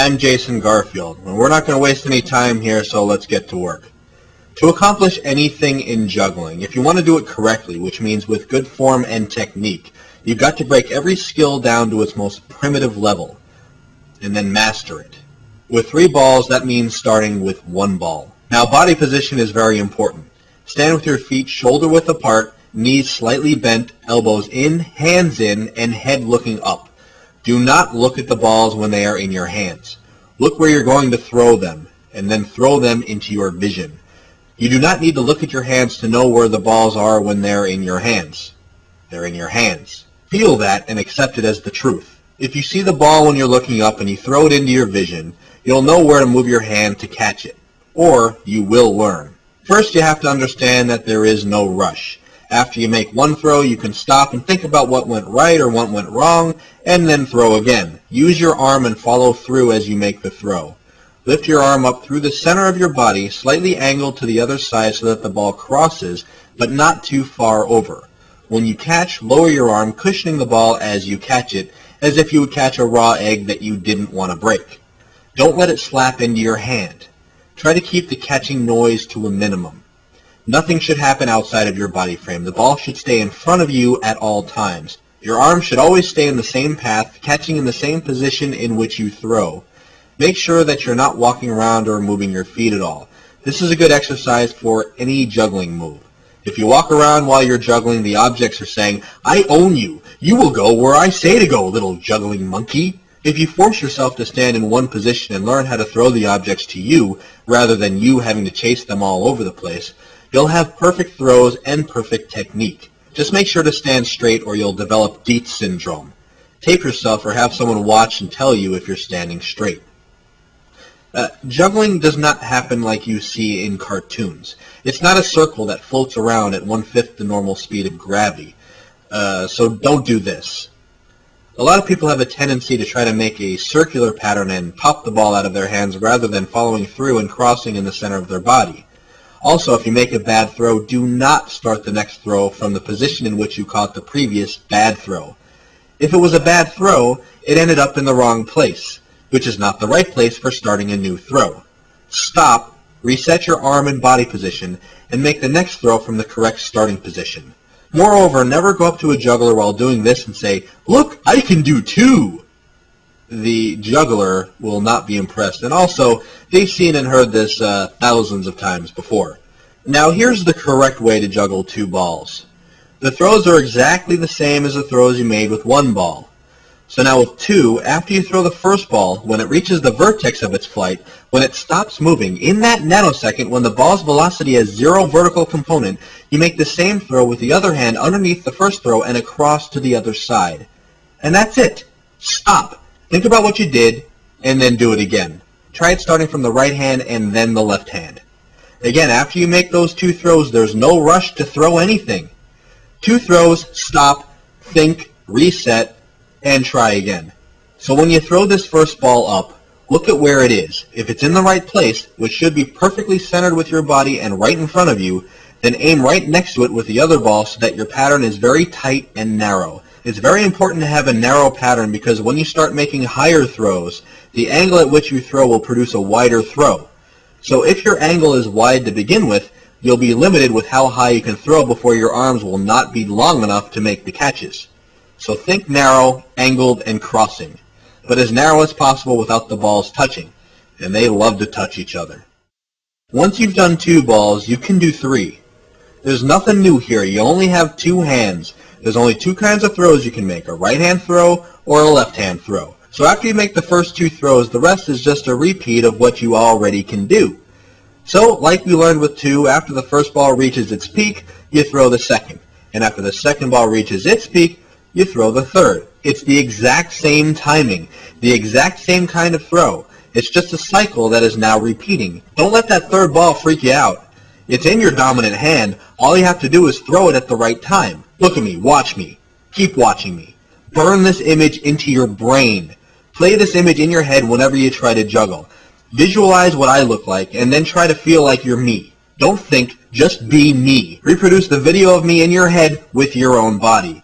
I'm Jason Garfield, and we're not going to waste any time here, so let's get to work. To accomplish anything in juggling, if you want to do it correctly, which means with good form and technique, you've got to break every skill down to its most primitive level, and then master it. With 3 balls, that means starting with 1 ball. Now, body position is very important. Stand with your feet shoulder width apart, knees slightly bent, elbows in, hands in, and head looking up. Do not look at the balls when they are in your hands. Look where you're going to throw them, and then throw them into your vision. You do not need to look at your hands to know where the balls are when they're in your hands. They're in your hands. Feel that and accept it as the truth. If you see the ball when you're looking up and you throw it into your vision, you'll know where to move your hand to catch it. Or you will learn. First, you have to understand that there is no rush. After you make 1 throw, you can stop and think about what went right or what went wrong, and then throw again. Use your arm and follow through as you make the throw. Lift your arm up through the center of your body, slightly angled to the other side so that the ball crosses, but not too far over. When you catch, lower your arm, cushioning the ball as you catch it, as if you would catch a raw egg that you didn't want to break. Don't let it slap into your hand. Try to keep the catching noise to a minimum. Nothing should happen outside of your body frame. The ball should stay in front of you at all times. Your arm should always stay in the same path, catching in the same position in which you throw. Make sure that you're not walking around or moving your feet at all. This is a good exercise for any juggling move. If you walk around while you're juggling, the objects are saying, "I own you. You will go where I say to go, little juggling monkey." If you force yourself to stand in one position and learn how to throw the objects to you, rather than you having to chase them all over the place, you'll have perfect throws and perfect technique. Just make sure to stand straight or you'll develop Dietz syndrome. Tape yourself or have someone watch and tell you if you're standing straight. Juggling does not happen like you see in cartoons. It's not a circle that floats around at 1/5 the normal speed of gravity. So don't do this. A lot of people have a tendency to try to make a circular pattern and pop the ball out of their hands rather than following through and crossing in the center of their body. Also, if you make a bad throw, do not start the next throw from the position in which you caught the previous bad throw. If it was a bad throw, it ended up in the wrong place, which is not the right place for starting a new throw. Stop, reset your arm and body position, and make the next throw from the correct starting position. Moreover, never go up to a juggler while doing this and say, "Look, I can do 2." The juggler will not be impressed, and also they've seen and heard this thousands of times before. Now here's the correct way to juggle 2 balls. The throws are exactly the same as the throws you made with 1 ball. So now with 2, after you throw the first ball, when it reaches the vertex of its flight, when it stops moving, in that nanosecond when the ball's velocity has 0 vertical component, you make the same throw with the other hand underneath the first throw and across to the other side. And that's it. Stop. Think about what you did, and then do it again. Try it starting from the right hand and then the left hand. Again, after you make those 2 throws, there's no rush to throw anything. 2 throws, stop, think, reset, and try again. So when you throw this first ball up, look at where it is. If it's in the right place, which should be perfectly centered with your body and right in front of you, then aim right next to it with the other ball so that your pattern is very tight and narrow. It's very important to have a narrow pattern because when you start making higher throws, the angle at which you throw will produce a wider throw. So if your angle is wide to begin with, you'll be limited with how high you can throw before your arms will not be long enough to make the catches. So think narrow, angled, and crossing, but as narrow as possible without the balls touching, and they love to touch each other. Once you've done 2 balls, you can do 3. There's nothing new here. You only have 2 hands. There's only 2 kinds of throws you can make, a right-hand throw or a left-hand throw. So after you make the first 2 throws, the rest is just a repeat of what you already can do. So, like we learned with 2, after the first ball reaches its peak, you throw the second. And after the second ball reaches its peak, you throw the third. It's the exact same timing, the exact same kind of throw. It's just a cycle that is now repeating. Don't let that third ball freak you out. It's in your dominant hand. All you have to do is throw it at the right time. Look at me. Watch me. Keep watching me. Burn this image into your brain. Play this image in your head whenever you try to juggle. Visualize what I look like, and then try to feel like you're me. Don't think, just be me. Reproduce the video of me in your head with your own body.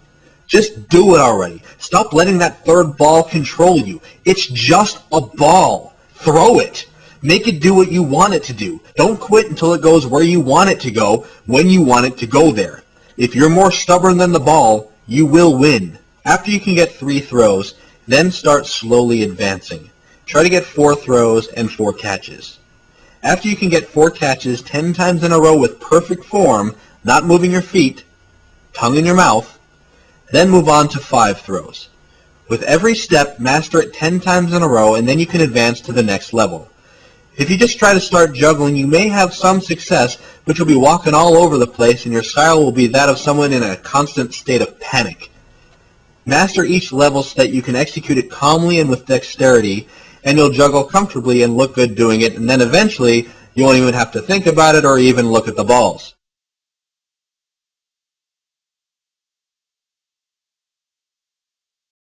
Just do it already. Stop letting that third ball control you. It's just a ball. Throw it. Make it do what you want it to do. Don't quit until it goes where you want it to go, when you want it to go there. If you're more stubborn than the ball, you will win. After you can get 3 throws, then start slowly advancing. Try to get 4 throws and 4 catches. After you can get 4 catches 10 times in a row with perfect form, not moving your feet, tongue in your mouth, then move on to 5 throws. With every step, master it 10 times in a row, and then you can advance to the next level. If you just try to start juggling, you may have some success, but you'll be walking all over the place, and your style will be that of someone in a constant state of panic. Master each level so that you can execute it calmly and with dexterity, and you'll juggle comfortably and look good doing it, and then eventually you won't even have to think about it or even look at the balls.